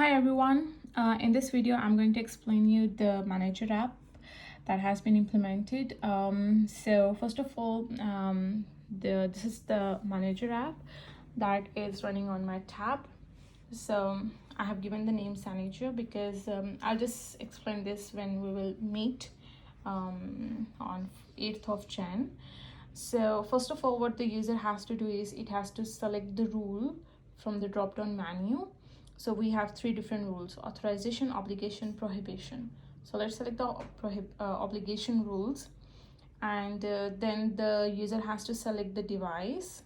Hi everyone, in this video I'm going to explain you the manager app that has been implemented. So first of all, this is the manager app that is running on my tab. So I have given the name Sanager because I'll just explain this when we will meet on 8th of Jan. So first of all, what the user has to do is it has to select the rule from the drop down menu. So we have three different rules: authorization, obligation, prohibition. So let's select the obligation rules, and then the user has to select the device.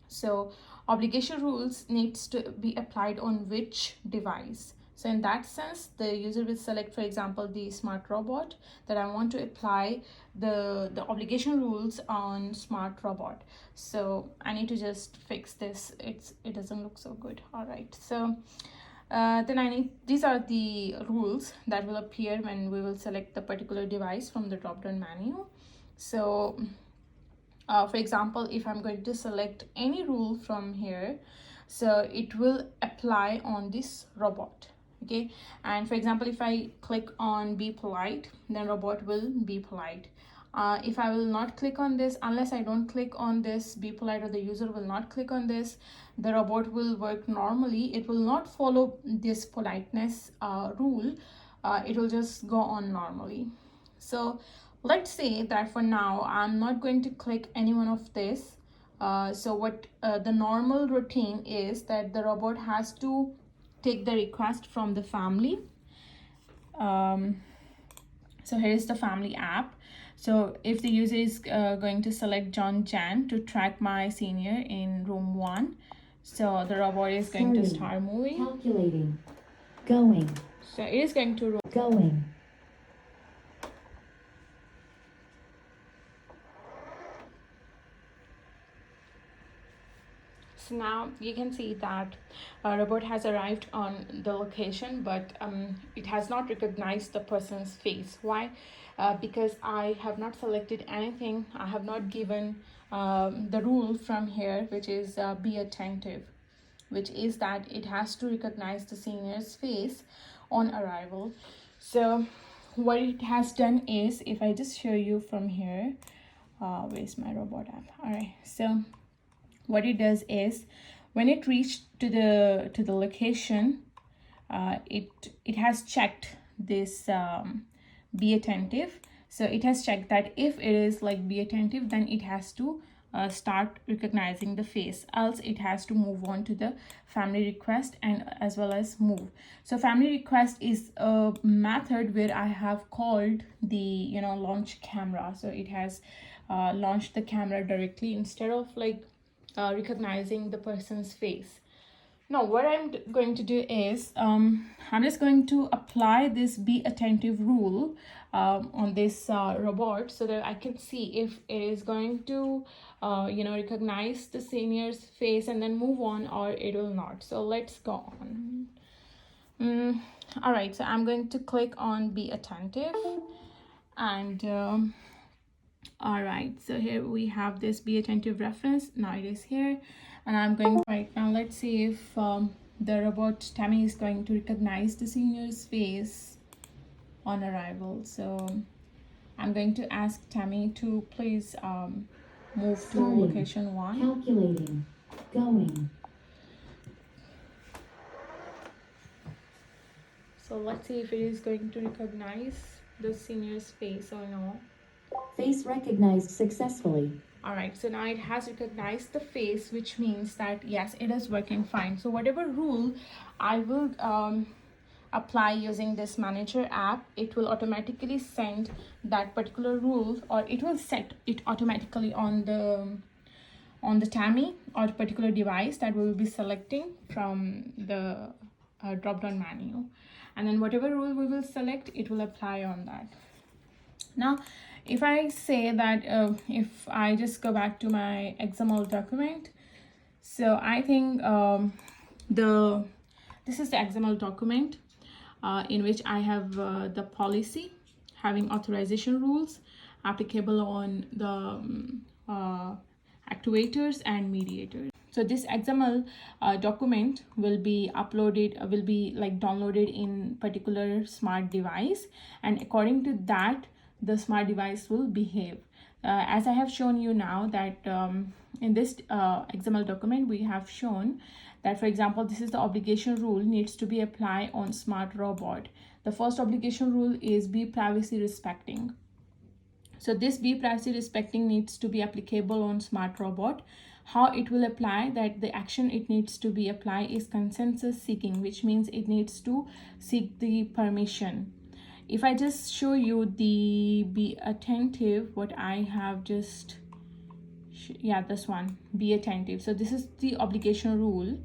So obligation rules needs to be applied on which device. So in that sense, the user will select, for example, the smart robot, that I want to apply the obligation rules on smart robot. So I need to just fix this. It doesn't look so good. All right, so then these are the rules that will appear when we will select the particular device from the drop down menu. So for example, if I'm going to select any rule from here, so it will apply on this robot. Okay, and for example, if I click on be polite, then robot will be polite. If I will not click on this, unless I don't click on this be polite, or the user will not click on this, the robot will work normally. It will not follow this politeness rule. It will just go on normally. So let's say that for now I'm not going to click any one of this. So what the normal routine is that the robot has to take the request from the family. So here is the family app. So if the user is going to select John Jan to track my senior in room 1, so the robot is going to start moving. Calculating. Going. So it is going to Going. So now you can see that robot has arrived on the location, but it has not recognized the person's face. Why? Because I have not selected anything. I have not given the rule from here, which is be attentive, which is that it has to recognize the senior's face on arrival. So what it has done is, if I just show you from here, where's my robot app? All right, so what it does is, when it reached to the location, it has checked this be attentive. So it has checked that if it is like be attentive, then it has to start recognizing the face, else it has to move on to the family request and as well as move. So family request is a method where I have called the launch camera. So it has launched the camera directly instead of like recognizing the person's face. Now what I'm going to do is I'm just going to apply this be attentive rule on this robot, so that I can see if it is going to recognize the senior's face and then move on, or it will not. So let's go on. All right, so I'm going to click on be attentive, and all right, so here we have this be attentive reference. Now it is here, and I'm going right now. Let's see if the robot Tammy is going to recognize the senior's face on arrival. So I'm going to ask Tammy to please move to location 1. Calculating. Going. So let's see if it is going to recognize the senior's face or no. Face recognized successfully. All right, so now it has recognized the face, which means that yes, it is working fine. So whatever rule I will apply using this manager app, it will automatically send that particular rule, or it will set it automatically on the Tammy or particular device that we will be selecting from the drop down menu. And then whatever rule we will select, it will apply on that. Now if I say that if I just go back to my XML document, so I think this is the XML document in which I have the policy having authorization rules applicable on the actuators and mediators. So this XML document will be uploaded, will be like downloaded in particular smart device, and according to that, the smart device will behave. As I have shown you now that in this XML document, we have shown that, for example, this is the obligation rule needs to be applied on smart robot. The first obligation rule is be privacy respecting. So this be privacy respecting needs to be applicable on smart robot. How it will apply, that the action it needs to be applied is consensus seeking, which means it needs to seek the permission. If I just show you the be attentive, what I have just, yeah, this one, be attentive. So this is the obligation rule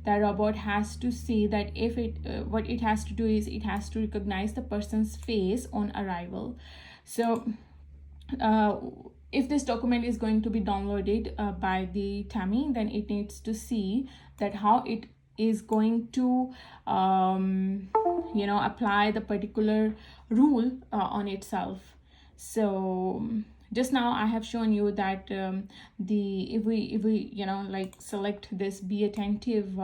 that robot has to see that if it what it has to do is it has to recognize the person's face on arrival. So if this document is going to be downloaded by the Tammy, then it needs to see that how it is going to apply the particular rule on itself. So just now I have shown you that if we like select this be attentive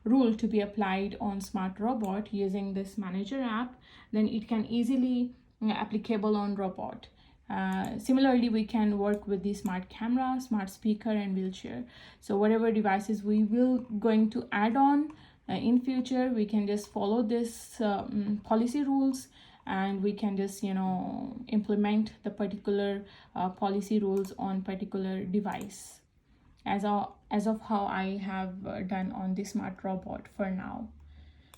rule to be applied on smart robot using this manager app, then it can easily applicable on robot. Similarly, we can work with the smart camera, smart speaker, and wheelchair. So whatever devices we will going to add on in future, we can just follow this policy rules, and we can just implement the particular policy rules on particular device, as of how I have done on the smart robot for now.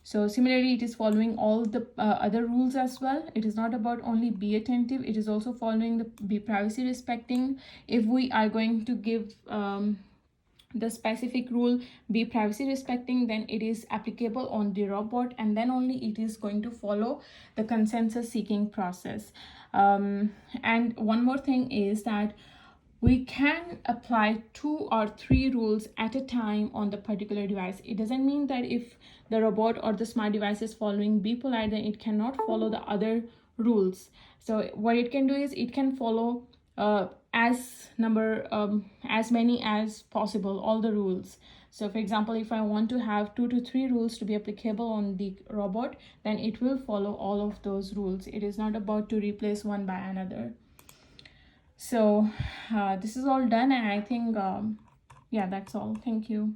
So similarly, it is following all the other rules as well. It is not about only be attentive, it is also following the be privacy respecting. If we are going to give the specific rule be privacy respecting, then it is applicable on the robot, and then only it is going to follow the consensus seeking process. And one more thing is that we can apply 2 or 3 rules at a time on the particular device. It doesn't mean that if the robot or the smart device is following be polite, then it cannot follow the other rules. So what it can do is it can follow as many as possible, all the rules. So for example, if I want to have 2 to 3 rules to be applicable on the robot, then it will follow all of those rules. It is not about to replace one by another. So this is all done, and I think yeah, that's all. Thank you.